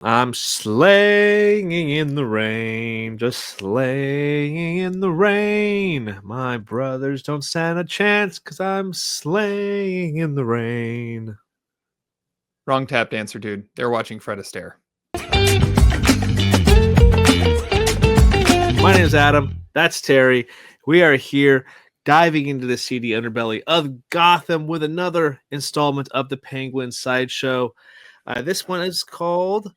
I'm sleighing in the rain, just sleighing in the rain. My brothers don't stand a chance because I'm sleighing in the rain. Wrong tap dancer, dude. They're watching Fred Astaire. My name is Adam. That's Terry. We are here diving into the seedy underbelly of Gotham with another installment of the Penguin Sideshow. This one is called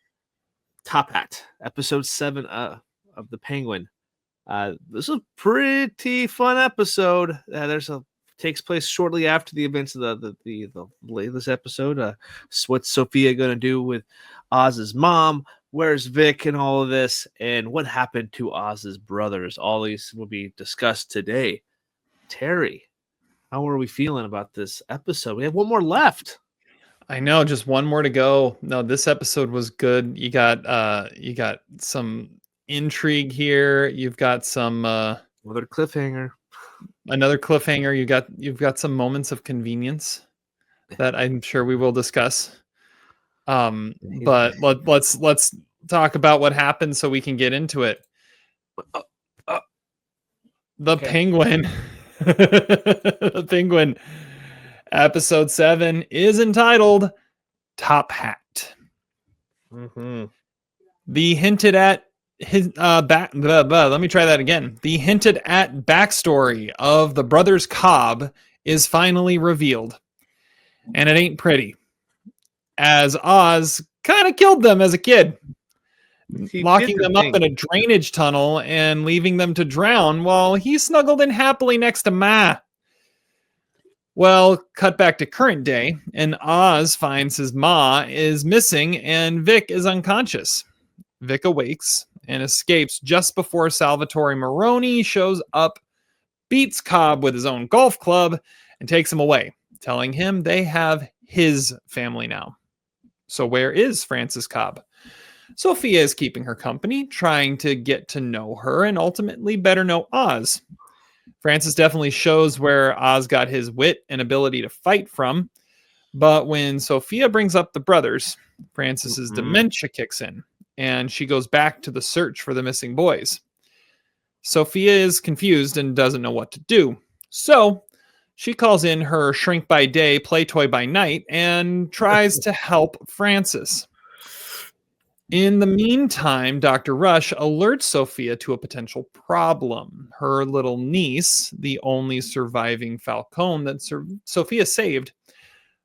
Top Hat, episode 7 of the Penguin. This is a pretty fun episode. Takes place shortly after the events of the latest episode. What's Sophia going to do with Oz's mom? Where's Vic and all of this? And what happened to Oz's brothers? All these will be discussed today. Terry, how are we feeling about this episode? We have one more left. I know, just one more to go. No, this episode was good. You got some intrigue here. You've got some Another cliffhanger. Another cliffhanger. You've got some moments of convenience that I'm sure we will discuss. But let's talk about what happened so we can get into it. The Penguin. The Penguin. Episode 7 is entitled Top Hat. Mm-hmm. The hinted at his let me try that again. The hinted at backstory of the brothers Cobb is finally revealed. And it ain't pretty. As Oz kind of killed them as a kid. Locking them up in a drainage tunnel and leaving them to drown while he snuggled in happily next to Ma. Well, cut back to current day, and Oz finds his Ma is missing and Vic is unconscious. Vic awakes and escapes just before Salvatore Maroni shows up, beats Cobb with his own golf club, and takes him away, telling him they have his family now. So where is Frances Cobb? Sophia is keeping her company, trying to get to know her and ultimately better know Oz. Frances definitely shows where Oz got his wit and ability to fight from, but when Sophia brings up the brothers, Frances's dementia kicks in, and she goes back to the search for the missing boys. Sophia is confused and doesn't know what to do, so she calls in her shrink by day, play toy by night, and tries to help Frances. In the meantime, Dr. Rush alerts Sophia to a potential problem. Her little niece, the only surviving Falcone that Sophia saved,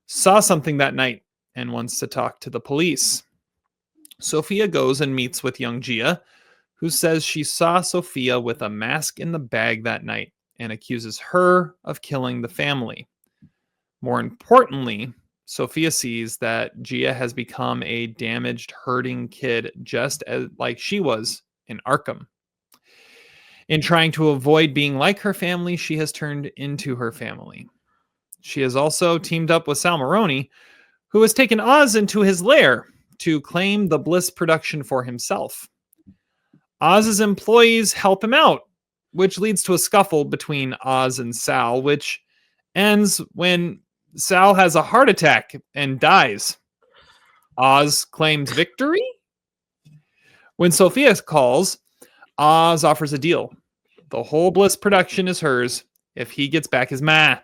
saw something that night and wants to talk to the police. Sophia goes and meets with young Gia, who says she saw Sophia with a mask in the bag that night and accuses her of killing the family. More importantly, Sophia sees that Gia has become a damaged, hurting kid just as like she was in Arkham. In trying to avoid being like her family, she has turned into her family. She has also teamed up with Sal Maroni, who has taken Oz into his lair to claim the Bliss production for himself. Oz's employees help him out, which leads to a scuffle between Oz and Sal, which ends when Sal has a heart attack and dies. Oz claims victory? When Sophia calls, Oz offers a deal. The whole Bliss production is hers if he gets back his Ma.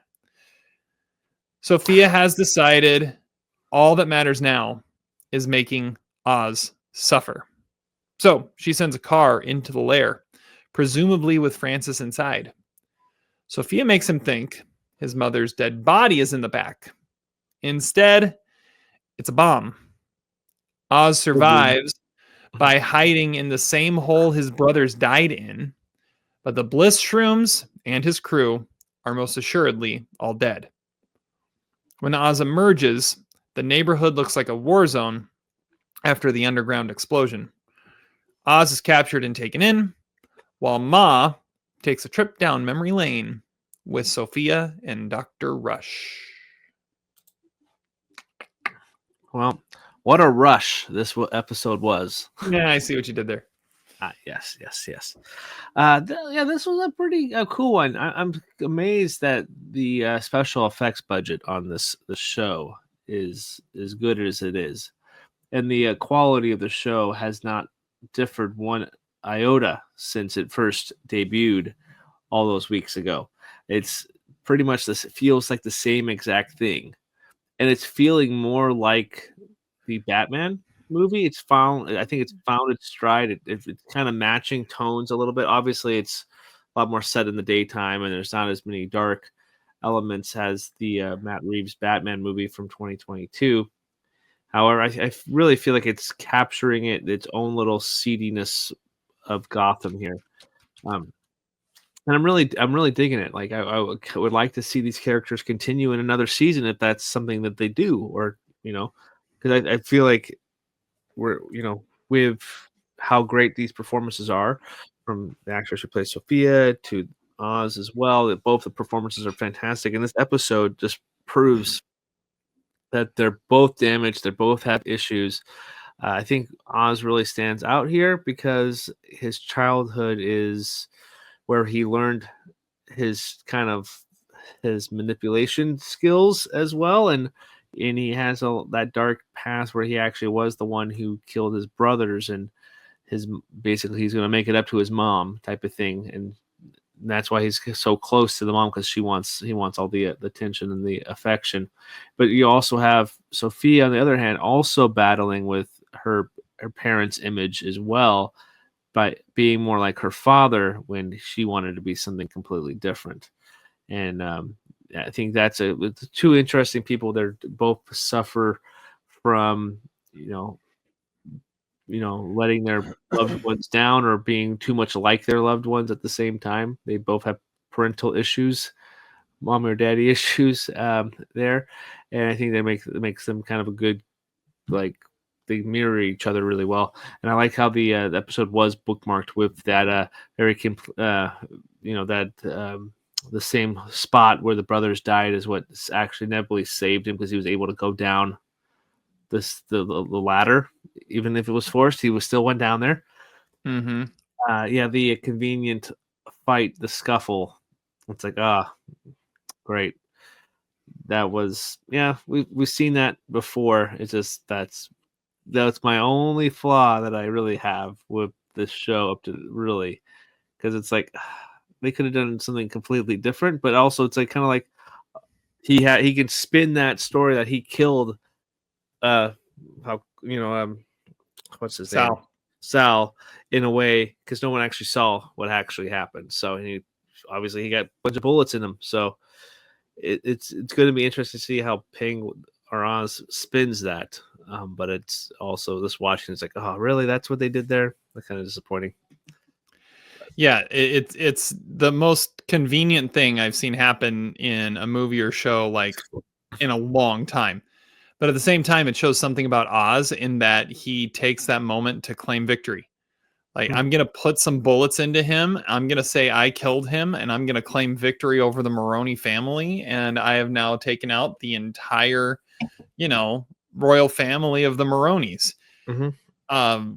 Sophia has decided all that matters now is making Oz suffer. So she sends a car into the lair, presumably with Frances inside. Sophia makes him think his mother's dead body is in the back. Instead, it's a bomb. Oz survives by hiding in the same hole his brothers died in, but the Bliss shrooms and his crew are most assuredly all dead. When Oz emerges, the neighborhood looks like a war zone after the underground explosion. Oz is captured and taken in, while Ma takes a trip down memory lane with Sophia and Dr. Rush. Well, what a rush this episode was. Yeah, I see what you did there. Yes. This was a pretty cool one. I'm amazed that the special effects budget on this show is as good as it is. and the quality of the show has not differed one iota since it first debuted all those weeks ago. It's pretty much this. It feels like the same exact thing, and it's feeling more like the Batman movie. I think it's found its stride. It's kind of matching tones a little bit. Obviously, it's a lot more set in the daytime, and there's not as many dark elements as the Matt Reeves Batman movie from 2022. However, I really feel like it's capturing its own little seediness of Gotham here. Um, and I'm really digging it. Like I would like to see these characters continue in another season if that's something that they do, or because I feel like we're with how great these performances are from the actress who plays Sophia to Oz as well. That both the performances are fantastic, and this episode just proves that they're both damaged. They both have issues. I think Oz really stands out here because his childhood is where he learned his kind of his manipulation skills as well, and he has that dark past where he actually was the one who killed his brothers, and basically he's going to make it up to his mom type of thing, and that's why he's so close to the mom, because he wants all the attention and the affection. But you also have Sophia on the other hand also battling with her parents' image as well, by being more like her father when she wanted to be something completely different. And I think that's two interesting people. They're both suffer from letting their loved ones down or being too much like their loved ones at the same time. They both have parental issues, mom or daddy issues there, and I think that makes them kind of a good, like, they mirror each other really well. And I like how the episode was bookmarked with that the same spot where the brothers died is what actually nebully saved him, because he was able to go down the ladder, even if it was forced. He was still went down there. Mm-hmm. The convenient fight, the scuffle. It's like, great. That was, we've seen that before. It's just that's my only flaw that I really have with this show up to, really, because it's like they could have done something completely different, but also it's like kind of like he can spin that story that he killed what's his name, Sal, in a way, because no one actually saw what actually happened. So he got a bunch of bullets in him. So it's going to be interesting to see how Penguin or Oz spins that. But it's also this watching. It's like, oh, really? That's what they did there? That's kind of disappointing. Yeah, it's the most convenient thing I've seen happen in a movie or show like in a long time. But at the same time, it shows something about Oz in that he takes that moment to claim victory. Like, I'm going to put some bullets into him. I'm going to say I killed him, and I'm going to claim victory over the Maroni family. And I have now taken out the entire, royal family of the Maronis. Mm-hmm.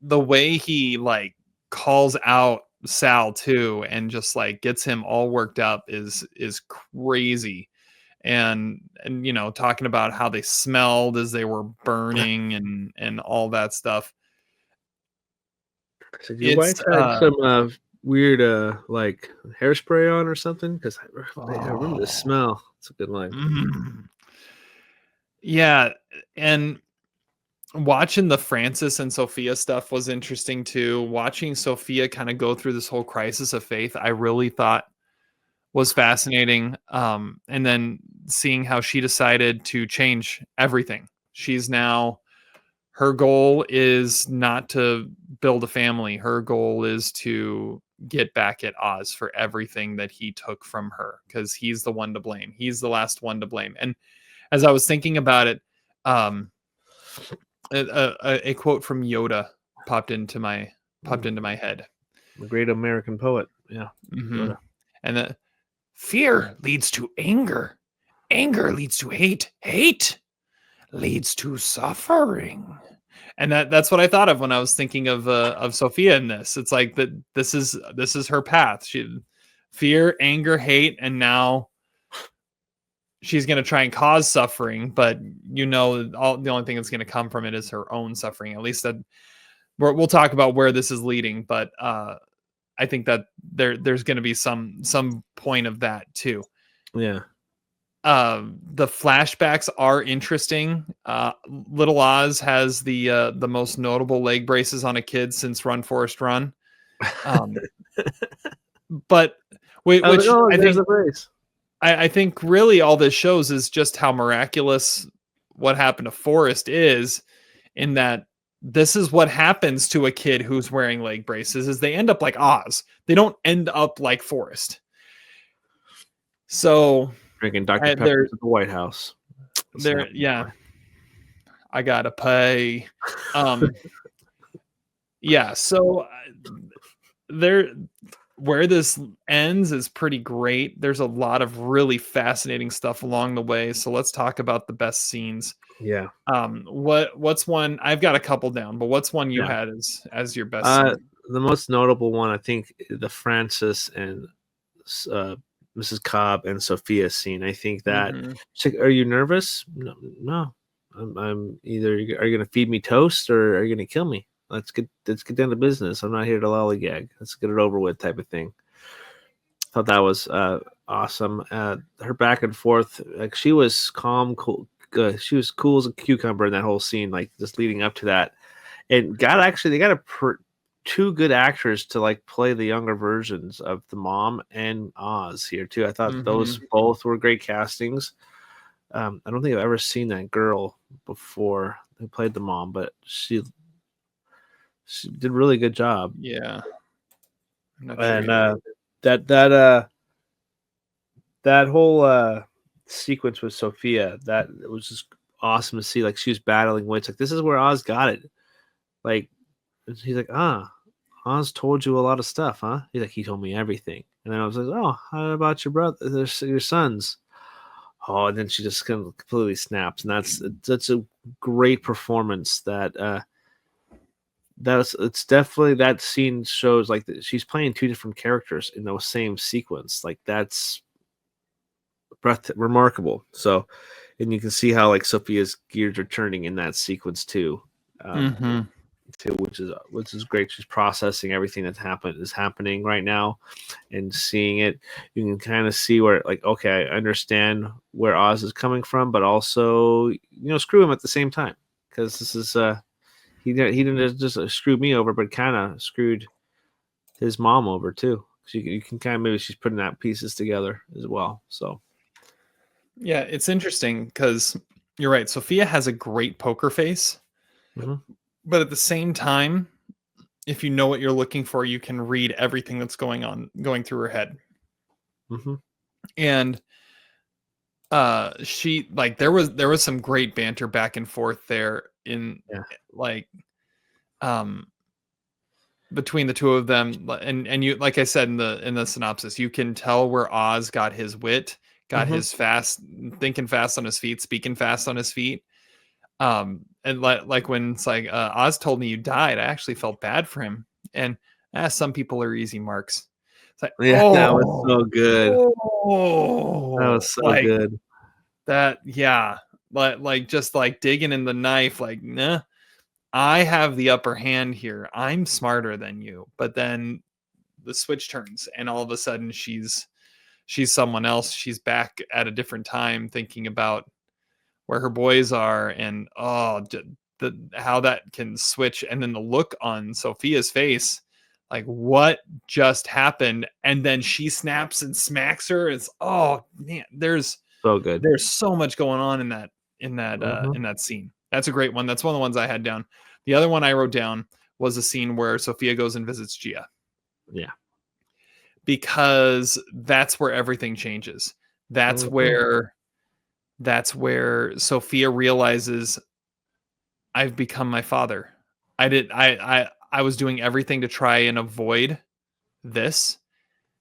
The way he calls out Sal too, and just gets him all worked up is crazy. And talking about how they smelled as they were burning and all that stuff. So your wife had some weird like hairspray on or something, because I remember the smell. It's a good line. Yeah, and watching the Francis and Sophia stuff was interesting too. Watching Sophia kind of go through this whole crisis of faith, I really thought was fascinating. And then seeing how she decided to change everything. Her goal is not to build a family. Her goal is to get back at Oz for everything that he took from her, because he's the one to blame. He's the last one to blame. And as I was thinking about it, a quote from Yoda popped into my head. The great American poet. Yeah. Mm-hmm. And that fear leads to anger. Anger leads to hate. Hate leads to suffering. And that's what I thought of when I was thinking of Sophia in this. It's like that this is her path. She fear, anger, hate, and now she's going to try and cause suffering, but the only thing that's going to come from it is her own suffering. At least that we'll talk about where this is leading, but I think that there's going to be some point of that too. Yeah. The flashbacks are interesting. Little Oz has the most notable leg braces on a kid since Run Forest Run. But which I think the brace. I think really all this shows is just how miraculous what happened to Forrest is, in that this is what happens to a kid who's wearing leg braces is they end up like Oz. They don't end up like Forrest. So drinking Dr. Pepper at the White House. Yeah. I gotta pay. Yeah, so where this ends is pretty great. There's a lot of really fascinating stuff along the way. So let's talk about the best scenes. Yeah. What's one? I've got a couple down, but what's one you had as your best scene? The most notable one, I think, the Francis and Mrs. Cobb and Sofia scene. I think that. She's like, "Are you nervous?" No. I'm either. Are you going to feed me toast or are you going to kill me? Let's get down to business. I'm not here to lollygag. Let's get it over with, type of thing. Thought that was awesome. Her back and forth, like she was calm, cool. She was cool as a cucumber in that whole scene, like just leading up to that. And they got two good actors to like play the younger versions of the mom and Oz here too. I thought those both were great castings. I don't think I've ever seen that girl before who played the mom, but she did a really good job. Yeah. And that whole sequence with Sofia, that was just awesome to see. Like she was battling wits. Like this is where Oz got it. Like he's like, Oz told you a lot of stuff, huh? He's like, he told me everything. And then I was like, oh, how about your brother, your sons? Oh, and then she just kind of completely snaps, and that's a great performance. It's definitely, that scene shows like she's playing two different characters in the same sequence. Like that's remarkable. So, and you can see how like Sophia's gears are turning in that sequence too. Which is great. She's processing everything is happening right now, and seeing it. You can kind of see where, like, okay, I understand where Oz is coming from, but also, screw him at the same time, because this is he didn't just screw me over, but kind of screwed his mom over too. So you can kind of, maybe she's putting that pieces together as well. So yeah, it's interesting because you're right. Sofia has a great poker face. But at the same time, if you know what you're looking for, you can read everything that's going through her head. And she, like, there was some great banter back and forth there between the two of them. And you, like I said in the synopsis, you can tell where Oz got his wit, got his thinking fast on his feet, speaking fast on his feet. And like when it's like, Oz told me you died, I actually felt bad for him. And some people are easy marks. It's like, that was so good. That was so good. That, yeah. Like just like digging in the knife, like, nah, I have the upper hand here. I'm smarter than you. But then the switch turns and all of a sudden she's someone else. She's back at a different time thinking about where her boys are, and how that can switch, and then the look on Sophia's face, like what just happened, and then she snaps and smacks her. It's, oh man, there's so good. There's so much going on in that scene. That's a great one. That's one of the ones I had down. The other one I wrote down was a scene where Sofia goes and visits Gia. Yeah, because that's where everything changes. That's where Sofia realizes, I've become my father. I was doing everything to try and avoid this.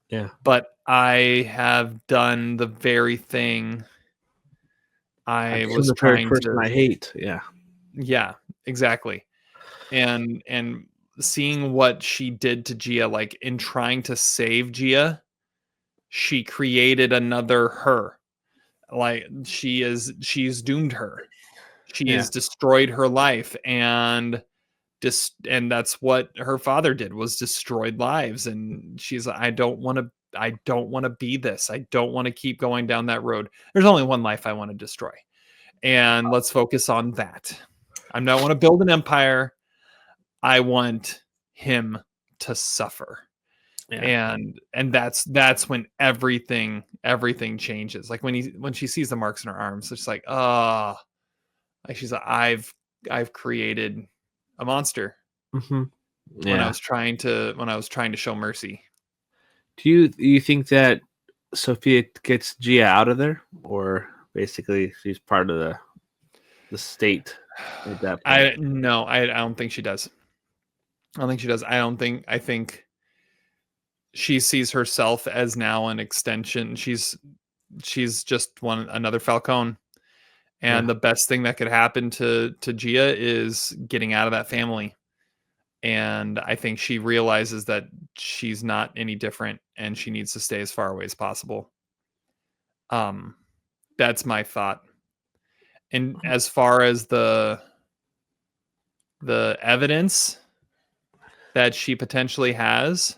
Yeah. But I have done the very thing I was trying to. I hate. Yeah. Yeah, exactly. And seeing what she did to Gia, like in trying to save Gia, she created another her. like she's doomed her. She Yeah. has destroyed her life, and that's what her father did, was destroyed lives. And she's like, I don't want to be this. I don't want to keep going down that road. There's only one life I want to destroy, and let's focus on that. I don't want to build an empire. I want him to suffer. Yeah. And that's when everything changes. Like when she sees the marks in her arms, it's like, like she's like, I've created a monster. Mm-hmm. Yeah. When I was trying to show mercy. Do you think that Sofia gets Gia out of there, or basically she's part of the state at that point? I don't think she does. I think she sees herself as now an extension. She's just another Falcone. And the best thing that could happen to Gia is getting out of that family. And I think she realizes that she's not any different, and she needs to stay as far away as possible. That's my thought. And as far as the evidence that she potentially has,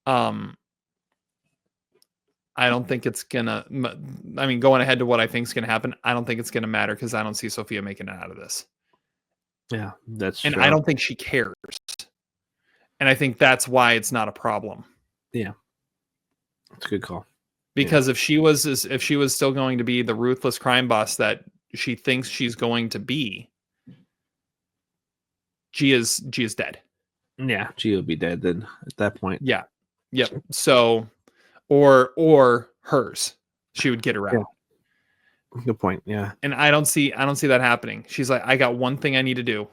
I don't think it's gonna. I mean, going ahead to what I think is gonna happen, I don't think it's gonna matter, because I don't see Sofia making it out of this. Yeah, that's and true. I don't think she cares. And I think that's why it's not a problem. Yeah, that's a good call. Because if she was still going to be the ruthless crime boss that she thinks she's going to be, Gia's dead. Yeah, Gia would be dead then at that point. Yeah. Yep. So, or hers, she would get her out. Yeah. Good point. Yeah. And I don't see that happening. She's like, I got one thing I need to do.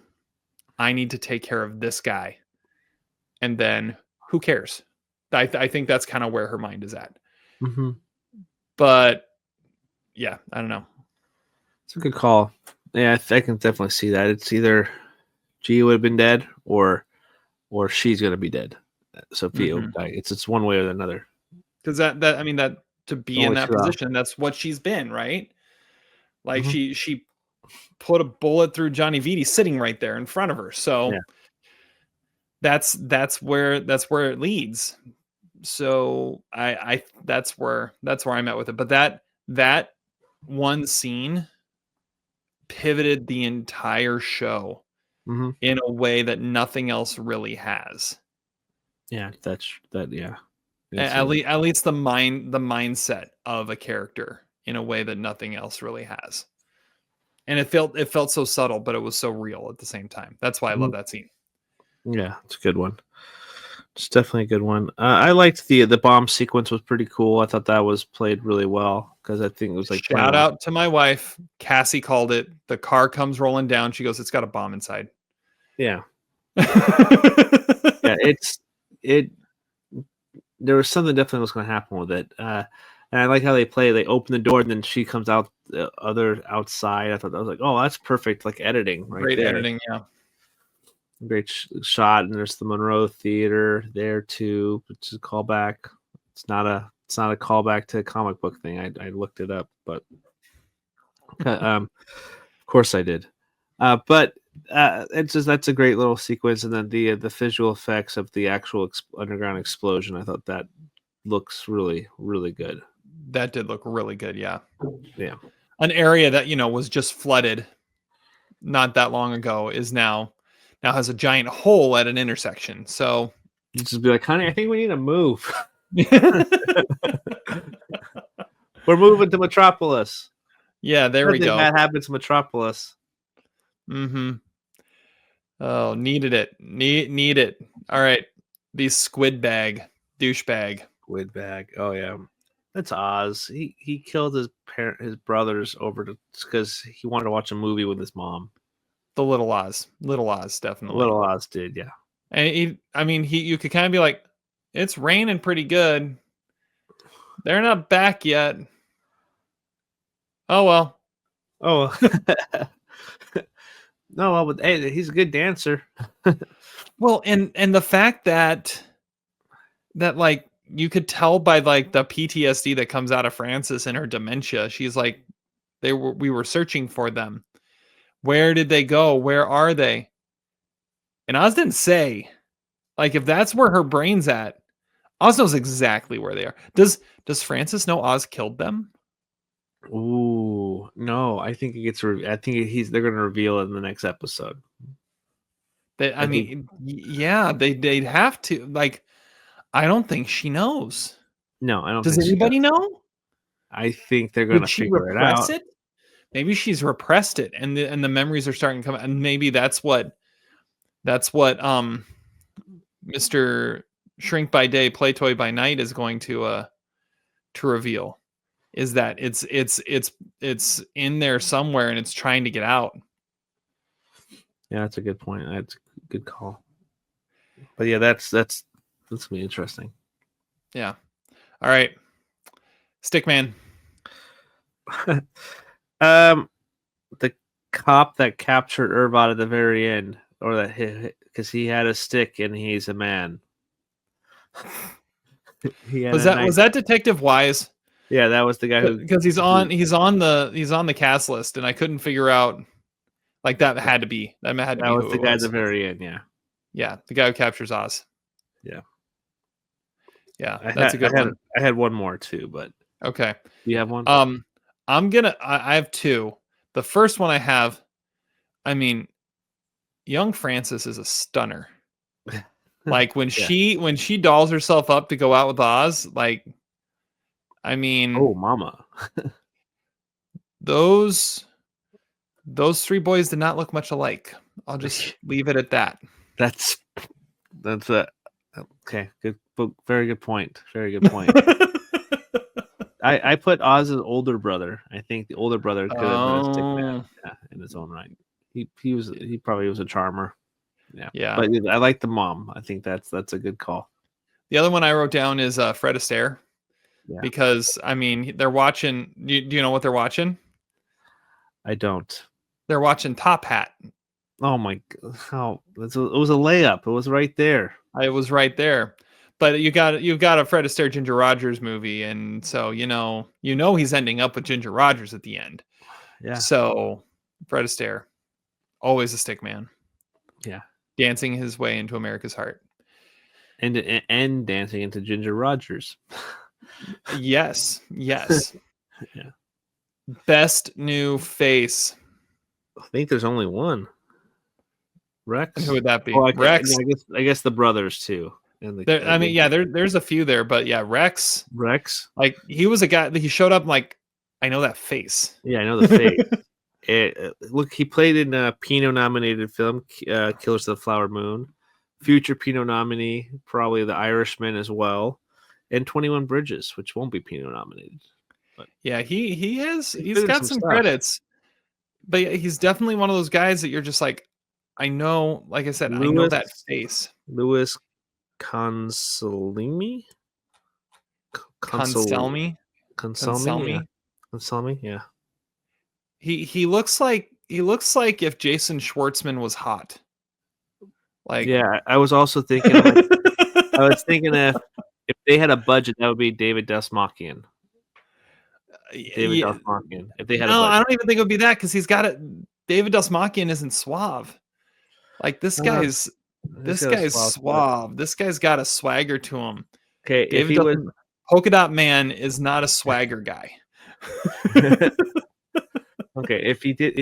I need to take care of this guy. And then who cares? I think that's kind of where her mind is at. Mm-hmm. But yeah, I don't know. It's a good call. Yeah, I can definitely see that. It's either Gia would have been dead, or she's gonna be dead. Sofia would die. It's one way or another. Because that I mean, that to be in that position, that's what she's been, right? Like she put a bullet through Johnny Vitti sitting right there in front of her. So that's where it leads. So I that's where I'm at with it. But that one scene pivoted the entire show in a way that nothing else really has. Yeah, yeah. At least the mindset of a character in a way that nothing else really has. And it felt so subtle, but it was so real at the same time. That's why I love that scene. Yeah, it's a good one. It's definitely a good one. I liked the bomb sequence, was pretty cool. I thought that was played really well, because I think it was like, shout out to my wife. Cassie called it. The car comes rolling down. She goes, "It's got a bomb inside." Yeah. Yeah, there was something definitely was going to happen with it. And I like how they play. They open the door and then she comes out the other outside. I thought that was like, oh, that's perfect, like editing, right? Great there. Editing, yeah. Great shot. And there's the Monroe Theater there too, which is a callback. It's not a callback to a comic book thing. I looked it up, but of course I did. But it's just, that's a great little sequence, and then the visual effects of the actual underground explosion, I thought that looks really, really good. That did look really good. Yeah. Yeah. An area that was just flooded not that long ago is now has a giant hole at an intersection. So you just be like, honey, I think we need to move. We're moving to Metropolis. Yeah, there we go. That happens to Metropolis. Oh, needed it. Need it. All right. The douchebag. Squid bag. Oh yeah. That's Oz. He killed his brothers over because he wanted to watch a movie with his mom. The Little Oz, definitely. Little Oz did, yeah. And you could kind of be like, it's raining pretty good. They're not back yet. Oh well. Oh. No, well, but hey, he's a good dancer. Well, and the fact that like you could tell by like the PTSD that comes out of Frances and her dementia. She's like, we were searching for them. Where did they go? Where are they? And Oz didn't say. Like, if that's where her brain's at, Oz knows exactly where they are. Does Frances know Oz killed them? Ooh, no, I think it gets. I think they're going to reveal it in the next episode. I mean, yeah, they'd have to. Like, I don't think she knows. No, I don't. Does think anybody know? I think they're going to figure it out. Maybe she's repressed it, and the memories are starting to come. And maybe that's what Mr. Shrink by Day, Play Toy by Night is going to reveal. Is that it's in there somewhere and it's trying to get out. Yeah, that's a good point. That's a good call. But yeah, that's gonna be interesting. Yeah. All right. Stickman. The cop that captured Irvot at the very end, or that because he had a stick and he's a man. Was that Detective Wise? Yeah, that was the guy who, because he's on the cast list, and I couldn't figure out. Like, that had to be that was the guy at the very end. Yeah, the guy who captures Oz. Yeah, that's a good one. I had one more too, but okay. Do you have one? I have two. The first one I have, I mean, young Frances is a stunner. Like, when she dolls herself up to go out with Oz, like, I mean, oh mama. those three boys did not look much alike. I'll just leave it at that. That's a okay. Good, very good point. Very good point. I put Oz's older brother. I think the older brother could have been a stick man, in his own right. He probably was a charmer. Yeah. But I like the mom. I think that's a good call. The other one I wrote down is Fred Astaire. Yeah. Because, I mean, they're watching. Do you know what they're watching? I don't. They're watching Top Hat. Oh my God! It was a layup. It was right there. It was right there. But you've got a Fred Astaire Ginger Rogers movie, and so you know he's ending up with Ginger Rogers at the end. Yeah. So Fred Astaire, always a stick man. Yeah. Dancing his way into America's heart. And dancing into Ginger Rogers. Yes. Yeah. Best new face. I think there's only one. Rex. And who would that be? Rex. I guess the brothers too. There's a few there, but yeah, Rex. Like, he was a guy that he showed up like, I know that face. Yeah, I know the face. Look, he played in a Pinot nominated film, Killers of the Flower Moon. Future Pinot nominee, probably The Irishman as well, and 21 Bridges, which won't be Pinot nominated. But yeah, he's got some credits, but he's definitely one of those guys that you're just like, I know, like I said, I know that face. Louis Consalmi? Consalmi? Yeah. He looks like if Jason Schwartzman was hot. Like, yeah, I was also thinking if they had a budget, that would be David Dastmalchian. Dastmalchian. If they had a budget. I don't even think it would be that, because he's got it. David Dastmalchian isn't suave. Like, this guy's suave. This guy's got a swagger to him. Okay, Polka Dot Man is not a swagger guy. Okay, if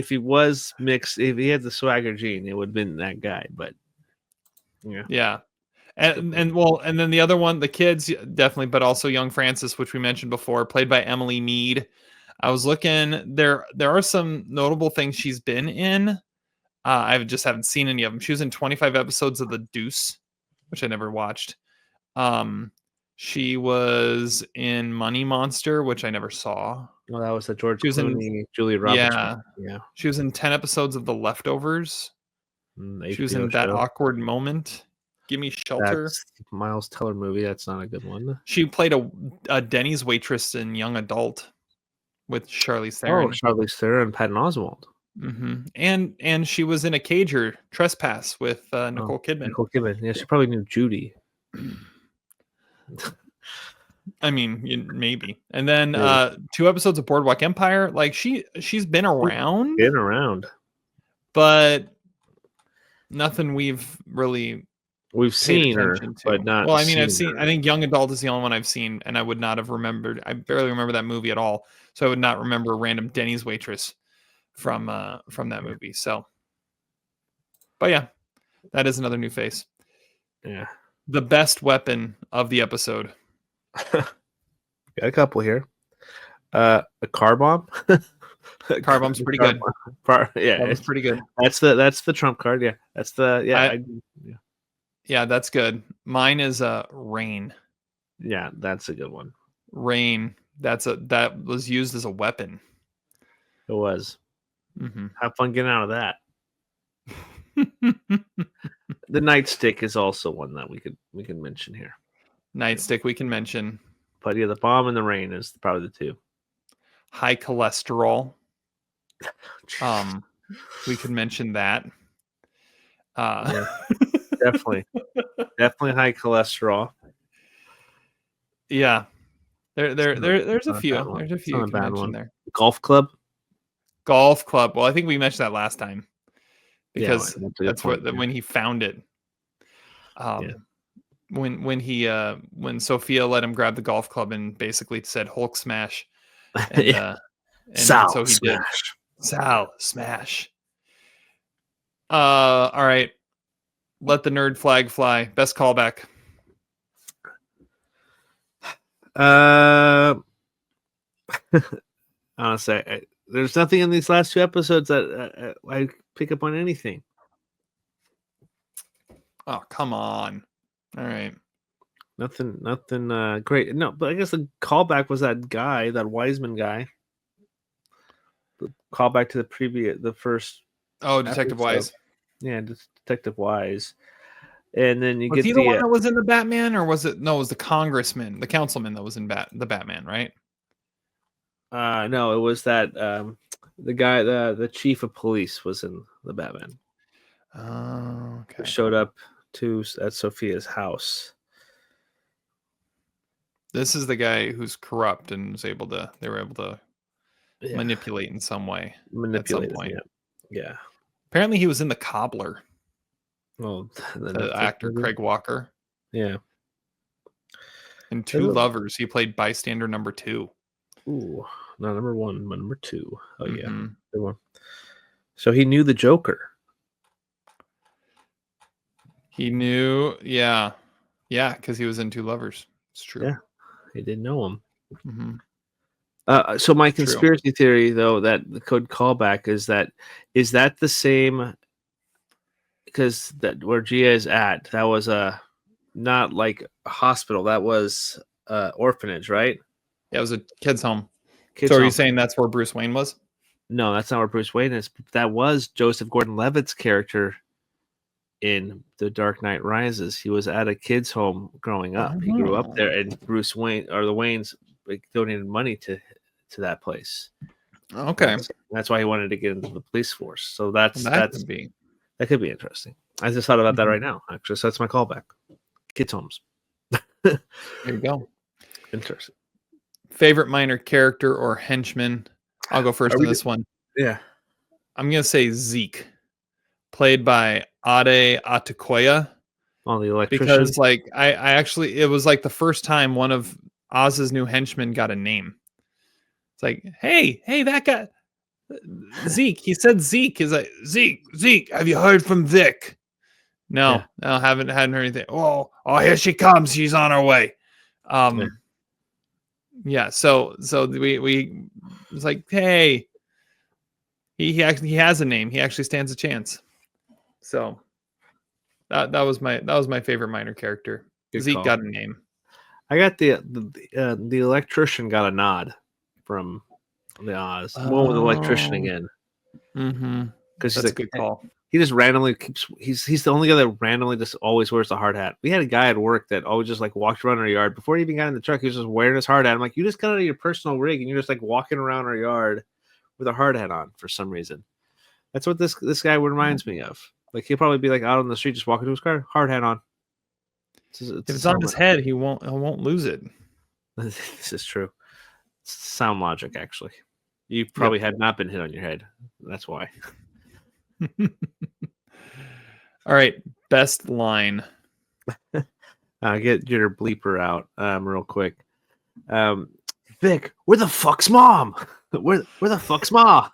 he was mixed, if he had the swagger gene, it would have been that guy. But yeah. And then the other one, the kids definitely, but also young Frances, which we mentioned before, played by Emily Mead. I was looking, there are some notable things she's been in. I just haven't seen any of them. She was in 25 episodes of The Deuce, which I never watched. She was in Money Monster, which I never saw. Well, that was the George Clooney, Julia Roberts. Yeah. She was in 10 episodes of The Leftovers. She was in That Awkward Moment. Give Me Shelter. That's Miles Teller movie. That's not a good one. She played a Denny's waitress in Young Adult with Charlize Theron. Oh, Charlize Theron and Patton Oswalt. Mm-hmm. And she was in a Cager, Trespass, with Nicole Kidman. Nicole Kidman. Yeah, she probably knew Judy. I mean, maybe. And then Maybe. 2 episodes of Boardwalk Empire. Like she's been around, Getting around. but nothing we've really We've paid seen her, attention but to. not Well, I mean, I've seen seen. her. I think Young Adult is the only one I've seen, and I would not have remembered. I barely remember that movie at all, so I would not remember a random Denny's waitress from that movie. So, but yeah, that is another new face. Yeah. The best weapon of the episode. Got a couple here. A car bomb. Car bomb's pretty Car good. bomb. Yeah, That was pretty good. that's the trump card. Yeah, that's the yeah. Yeah, that's good. Mine is rain. Yeah, that's a good one. Rain. That was used as a weapon. It was. Mm-hmm. Have fun getting out of that. The nightstick is also one that we can mention here. Nightstick we can mention. But yeah, the bomb and the rain is probably the two. High cholesterol. We could mention that. Yeah, definitely high cholesterol. Yeah. There's a Not a few. bad one. There's a It's few not you a can bad mention one. there. Golf club. Golf club. Well, I think we mentioned that last time because Yeah, that's when he found it. Yeah. When Sophia let him grab the golf club and basically said Hulk smash, and Yeah. and Sal so he smash. did. Sal smash. All right. Let the nerd flag fly. Best callback. Honestly, there's nothing in these last two episodes that I pick up on anything. Oh, come on. All right. Nothing great. No, but I guess the callback was that guy, that Wiseman guy. The callback to the first. Oh, Detective episode. Wise. Yeah, Detective Wise. And then you Was get he the one that was in the Batman, or was it? No, it was the congressman, the councilman that was in the Batman, right? No, it was that the guy, the chief of police was in the Batman. Oh, okay. Who showed up at Sophia's house. This is the guy who's corrupt and they were able to manipulate in some way. Manipulate at some point. Yeah. Apparently he was in The Cobbler. Well, The actor Craig Walker. Yeah. In Two Lovers, he played bystander number 2. Ooh, not number 1, but number 2. Oh yeah. Mm-hmm. Good one. So he knew the Joker. He knew, yeah, because he was in Two Lovers. It's true. Yeah, he didn't know him. Mm-hmm. So my conspiracy theory, though, that the code callback is that the same? Because that where Gia is at, that was not like a hospital. That was orphanage, right? Yeah, it was a kid's home. Kids so are home. you saying that's where Bruce Wayne was? No, that's not where Bruce Wayne is. That was Joseph Gordon-Levitt's character in The Dark Knight Rises. He was at a kid's home growing up. He grew up there, and Bruce Wayne, or the Waynes, donated money to that place. Okay, that's why he wanted to get into the police force. So that could be interesting. I just thought about that right now. Actually, so that's my callback. Kids' homes. There you go. Interesting. Favorite minor character or henchman? I'll go first on this one. Yeah. I'm going to say Zeke, played by Ade Atakoya. Oh, the electrician. Because, like, I actually, it was like the first time one of Oz's new henchmen got a name. It's like, hey, that guy, Zeke. He said Zeke. He's like, Zeke, have you heard from Vic? No, I hadn't heard anything. Oh, here she comes. She's on her way. Yeah, so we was like, hey, he actually has a name. He actually stands a chance. So that was my favorite minor character. Good Zeke call. got a name. I got the electrician got a nod from the Oz. One with the electrician again. Mm-hmm. Because that's a good call. He just randomly keeps. He's the only guy that randomly just always wears the hard hat. We had a guy at work that always just like walked around our yard before he even got in the truck. He was just wearing his hard hat. I'm like, you just got out of your personal rig and you're just like walking around our yard with a hard hat on for some reason. That's what this guy reminds me of. Like he'll probably be like out on the street just walking to his car, hard hat on. It's If it's on his head, he won't lose it. This is true. It's sound logic, actually. You Yep. probably had not been hit on your head. That's why. All right, best line. Get your bleeper out real quick. Vic, where the fuck's mom? Where the fuck's ma?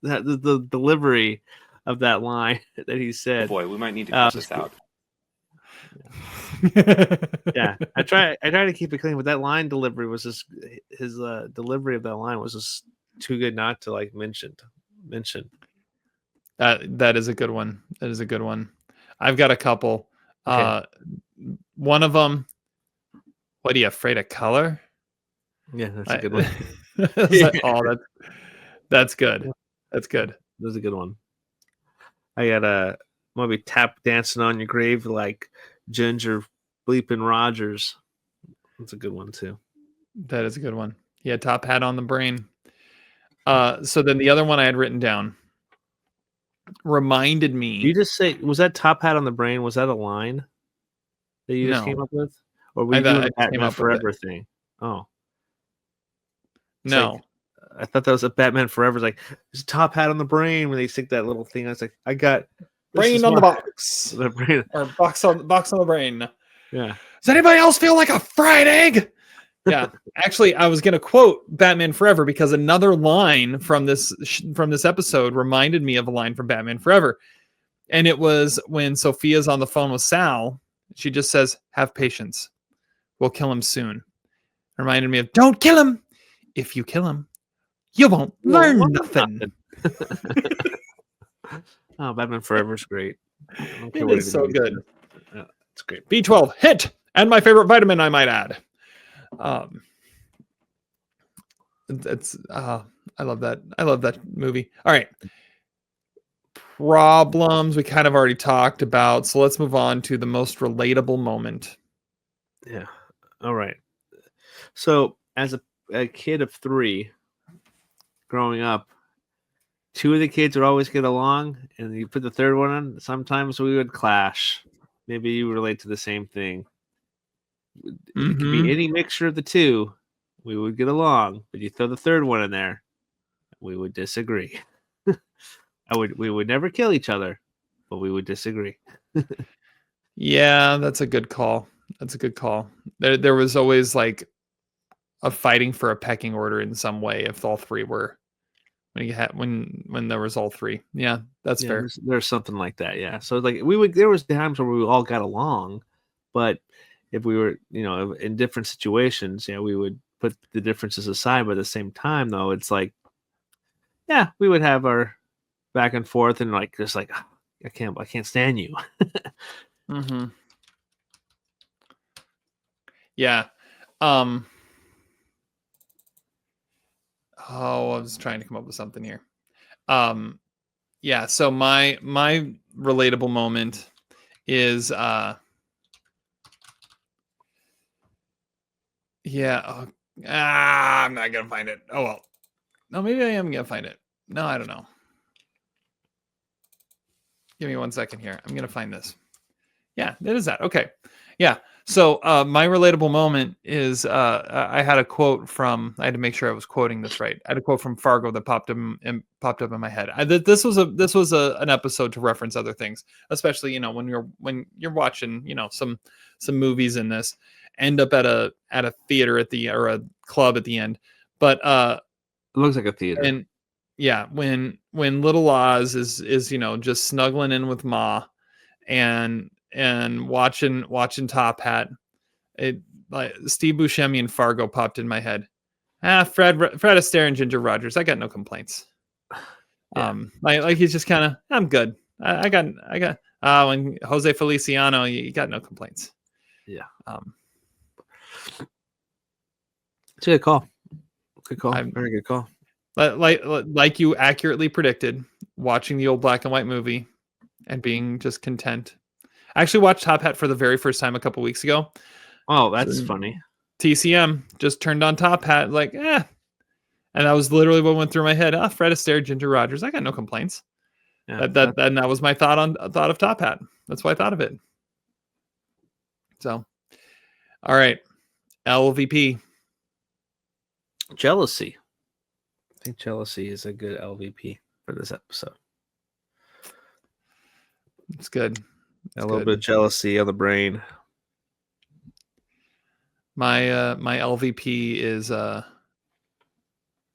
the delivery of that line that he said. Boy, we might need to cut this out. Yeah, I try to keep it clean, but that line delivery was just his delivery of that line was just too good not to like mention. That is a good one. That is a good one. I've got a couple. Okay. One of them. What are you afraid of color? Yeah, that's a good one. That's good. That's good. That's a good one. I got maybe tap dancing on your grave like Ginger bleeping Rogers. That's a good one too. That is a good one. Yeah, top hat on the brain. So then the other one I had written down reminded me. You just say, was that top hat on the brain? Was that a line that you just came up with, or were you doing a Batman Forever thing? Oh, no. Like, I thought that was a Batman Forever. Like, there's a top hat on the brain when they stick that little thing. I was like, I got brain on the box. The brain. Or box on the brain. Yeah. Does anybody else feel like a fried egg? Yeah. Actually, I was going to quote Batman Forever because another line from this episode reminded me of a line from Batman Forever. And it was when Sofia's on the phone with Sal. She just says, have patience. We'll kill him soon. Reminded me of, don't kill him. If you kill him, you won't learn nothing. Oh, Batman Forever is great. It is so good. It's great. B12 hit, and my favorite vitamin, I might add. I love that. I love that movie. All right. Problems we kind of already talked about. So let's move on to the most relatable moment. Yeah. All right. So as a kid of 3 growing up, 2 of the kids would always get along, and you put the third one on. Sometimes we would clash. Maybe you relate to the same thing. It could be any mixture of the 2. We would get along, but you throw the third one in there, we would disagree. We would never kill each other, but we would disagree. Yeah, that's a good call. That's a good call. There was always like a fighting for a pecking order in some way if all 3 were when there was all 3. Yeah, that's fair. There's something like that. Yeah. So like there was times where we all got along, but if we were, in different situations, we would put the differences aside. But at the same time, though, it's like, yeah, we would have our back and forth and like just like, I can't stand you. Yeah. I was trying to come up with something here. Yeah. So my relatable moment is I'm not gonna find it. Oh well. No, maybe I am gonna find it. No, I don't know. Give me 1 second here. I'm gonna find this. Yeah, it is that. Okay. Yeah. So my relatable moment is I had a quote from. I had to make sure I was quoting this right. I had a quote from Fargo that popped up in my head. This was an episode to reference other things, especially when you're watching some movies in this end up at a theater or a club at the end, but it looks like a theater. And yeah, when little Oz is just snuggling in with Ma and watching Top Hat, it like Steve Buscemi and Fargo popped in my head. Fred Astaire and Ginger Rogers, I got no complaints. Yeah. Like he's just kind of, I'm good. I got when Jose Feliciano, you got no complaints. Yeah. It's a good call. Good call. Very good call. Like you accurately predicted, watching the old black and white movie and being just content. I actually watched Top Hat for the very first time a couple weeks ago. Oh, that's funny. TCM just turned on Top Hat, like, and that was literally what went through my head. Fred Astaire, Ginger Rogers, I got no complaints. Yeah, that was my thought of Top Hat. That's why I thought of it. So, All right. LVP. Jealousy. I think jealousy is a good LVP for this episode. It's good. A little bit of jealousy on the brain. My LVP is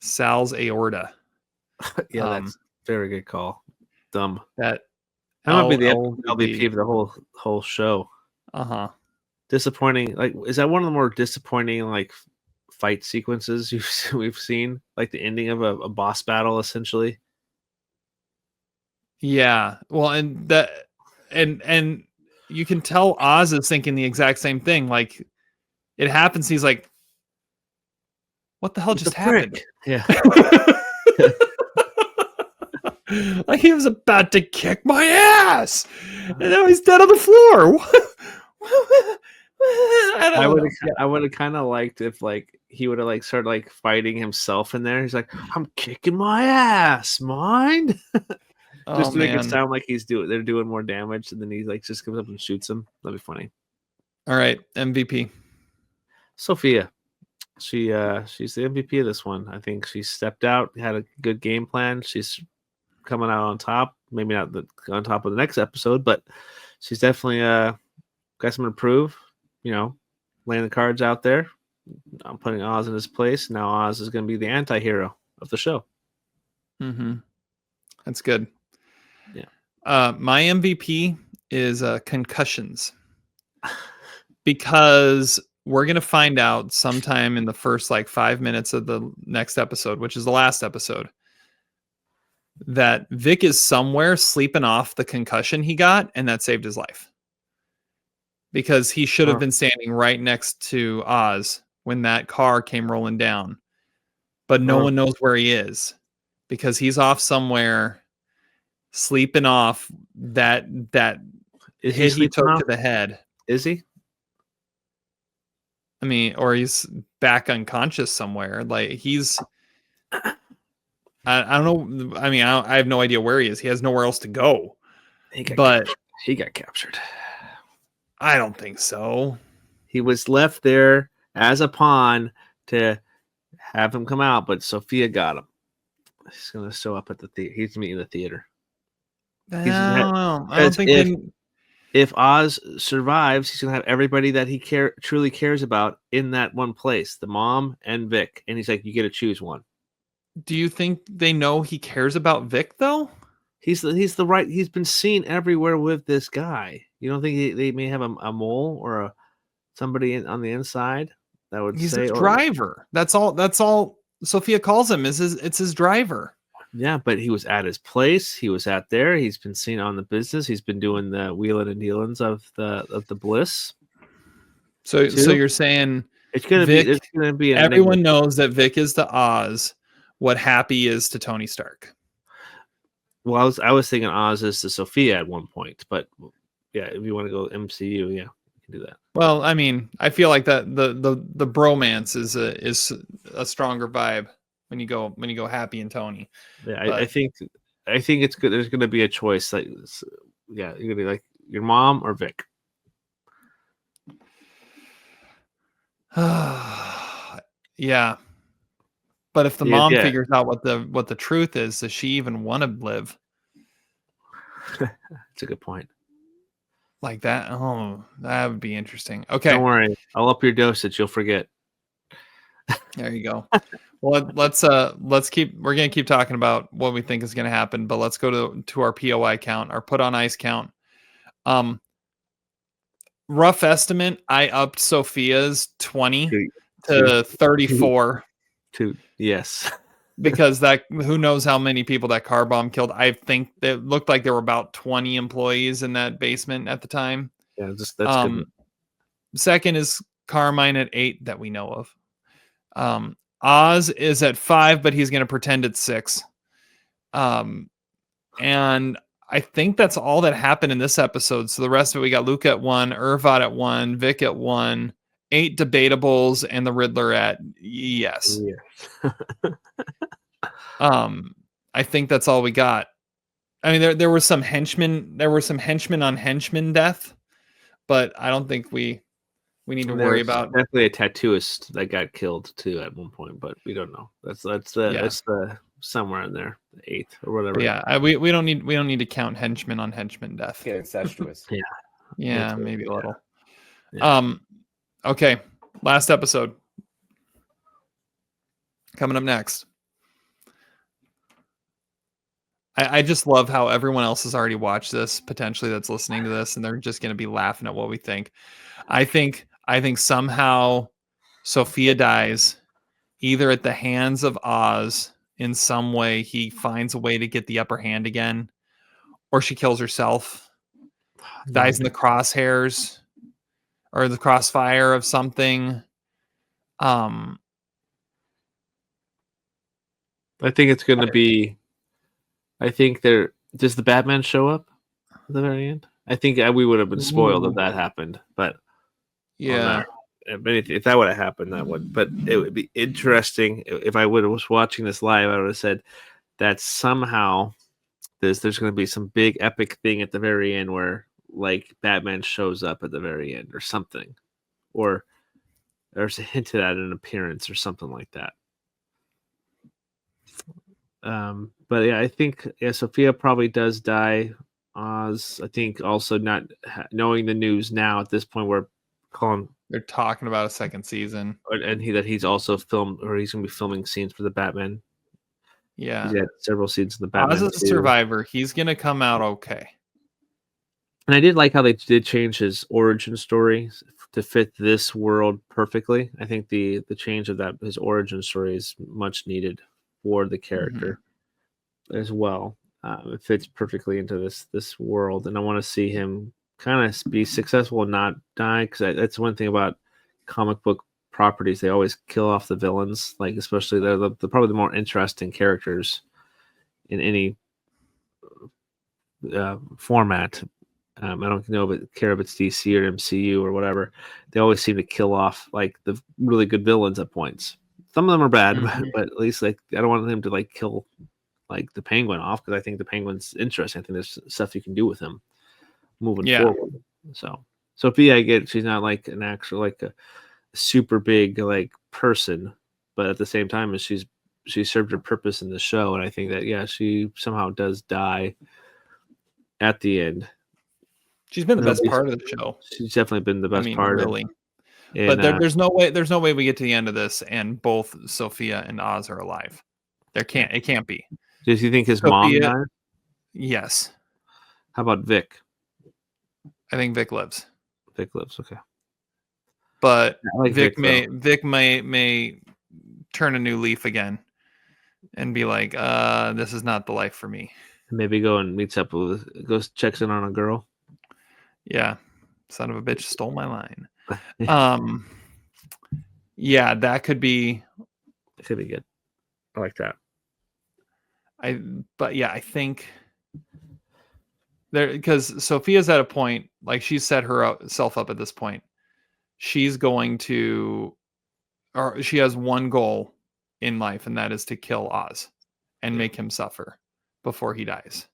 Sal's aorta. Yeah, that's a very good call. Dumb. That might be the LVP of the whole show. Uh-huh. Disappointing. Like, is that one of the more disappointing like fight sequences we've seen? Like the ending of a boss battle, essentially. Yeah. Well, and you can tell Oz is thinking the exact same thing. Like, it happens. He's like, "What the hell just happened?" Yeah. Like he was about to kick my ass, and now he's dead on the floor. I would have kind of liked if like he would have like started like fighting himself in there. He's like, "I'm kicking my ass, mind." Just to make it sound like they're doing more damage, and then he like just comes up and shoots him. That'd be funny. All right, MVP. Sofia. She's the MVP of this one. I think she stepped out, had a good game plan. She's coming out on top. Maybe not on top of the next episode, but she's definitely got something to prove. Laying the cards out there. I'm putting Oz in his place. Now Oz is going to be the anti-hero of the show. Mm-hmm. That's good. Yeah. My MVP is concussions. Because we're going to find out sometime in the first 5 minutes of the next episode, which is the last episode, that Vic is somewhere sleeping off the concussion he got, and that saved his life. Because he should have been standing right next to Oz when that car came rolling down. But no one knows where he is because he's off somewhere sleeping off that hit he took to the head. Is he? I mean, or he's back unconscious somewhere. Like he's, I don't know. I mean, I have no idea where he is. He has nowhere else to go. He got captured. I don't think so. He was left there as a pawn to have him come out, but Sofia got him. He's going to show up at the theater. He's meeting the theater. I don't think if Oz survives, he's going to have everybody that he truly cares about in that one place, the mom and Vic. And he's like, you get to choose one. Do you think they know he cares about Vic though? He's been seen everywhere with this guy. You don't think they may have a mole or somebody on the inside that would he's say his driver. That's all Sofia calls him it's his driver. Yeah, but he was at his place. He was out there. He's been seen on the business. He's been doing the wheeling and dealings of the bliss. So you're saying it's gonna be everyone knows that Vic is to Oz what Happy is to Tony Stark. Well, I was thinking Oz is to Sofia at one point, but yeah, if you want to go MCU, yeah, you can do that. Well, I mean, I feel like that the bromance is a stronger vibe when you go Happy and Tony. Yeah, I think it's good. There's going to be a choice. Like, yeah, you're going to be like your mom or Vic. Yeah, but if the mom figures out what the truth is, does she even want to live? That's a good point. Like that? Oh, that would be interesting. Okay, don't worry. I'll up your dosage. You'll forget. There you go. Well, let's keep. We're gonna keep talking about what we think is gonna happen, but let's go to our POI count, our put on ice count. Rough estimate. I upped Sofia's 20 to 34. Yes. Because who knows how many people that car bomb killed. I think it looked like there were about 20 employees in that basement at the time. Yeah, that's good. Second is Carmine at 8 that we know of. Oz is at 5, but he's going to pretend it's 6. And I think that's all that happened in this episode. So the rest of it, we got Luke at 1, Irvat at 1, Vic at 1, 8 debatables, and the Riddler at yes. I think that's all we got. I mean, there were some henchmen. There were some henchmen on henchman death, but I don't think we we need to There worry was about? definitely a tattooist that got killed too at one point, but we don't know. That's the somewhere in there, the 8th or whatever. But yeah, we don't need to count henchman on henchman death. Get incestuous. Yeah, maybe a little. Yeah. Okay, last episode coming up next. I just love how everyone else has already watched this, potentially that's listening to this, and they're just going to be laughing at what we think. I think somehow Sofia dies either at the hands of Oz in some way. He finds a way to get the upper hand again, or she kills herself, dies in the crosshairs or the crossfire of something. I think it's going to be. I think does the Batman show up at the very end? I think we would have been spoiled if that happened, but yeah, if that would have happened, that would. But it would be interesting if I was watching this live. I would have said that somehow there's going to be some big epic thing at the very end where like Batman shows up at the very end or something, or there's a hint at an appearance or something like that. But yeah, I think Sofia probably does die. Oz, I think, also not knowing the news now at this point, where Colin, they're talking about a second season, and he's also filmed, or he's going to be filming scenes for the Batman. Yeah, he's had several scenes in the Batman. Oz is a survivor. He's going to come out okay. And I did like how they did change his origin story to fit this world perfectly. I think the change of that, his origin story, is much needed for the character as well. It fits perfectly into this world, and I want to see him kind of be successful and not die, because that's one thing about comic book properties. They always kill off the villains, like especially they're probably the more interesting characters in any format. I don't care if it's DC or MCU or whatever. They always seem to kill off like the really good villains at points. Some of them are bad, but at least like I don't want them to like kill like the Penguin off, because I think the Penguin's interesting. I think there's stuff you can do with him moving forward. So Sophia, I get she's not like an actual like a super big like person, but at the same time, she served her purpose in the show, and I think that she somehow does die at the end. She's been the best part of the show. She's definitely been the best part. Really. But there's no way we get to the end of this and both Sofia and Oz are alive. It can't be. Does you think his mom died? Yes. How about Vic? I think Vic lives. Vic lives, okay. But like Vic may turn a new leaf again and be like, this is not the life for me. Maybe go and meets up goes checks in on a girl. Yeah. Son of a bitch stole my line. Yeah, that could be. It could be good. I like that. I think there, because Sophia's at a point, like she's set herself up at this point. She's going to, or she has one goal in life, and that is to kill Oz and make him suffer before he dies.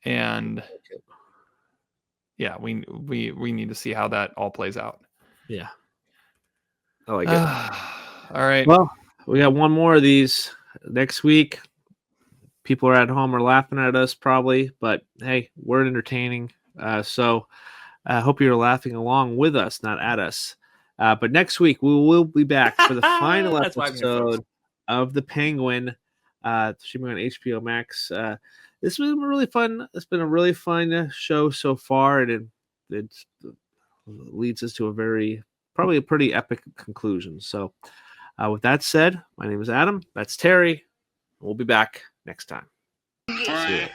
And yeah, we need to see how that all plays out. Yeah. I like it. All right. Well, we got one more of these next week. People are at home are laughing at us probably, but hey, we're entertaining. So I hope you're laughing along with us, not at us. But next week we will be back for the final episode of The Penguin, streaming on HBO Max. This was really fun. It's been a really fun show so far, and it leads us to probably a pretty epic conclusion. So with that said, my name is Adam. That's Terry. We'll be back next time. See you.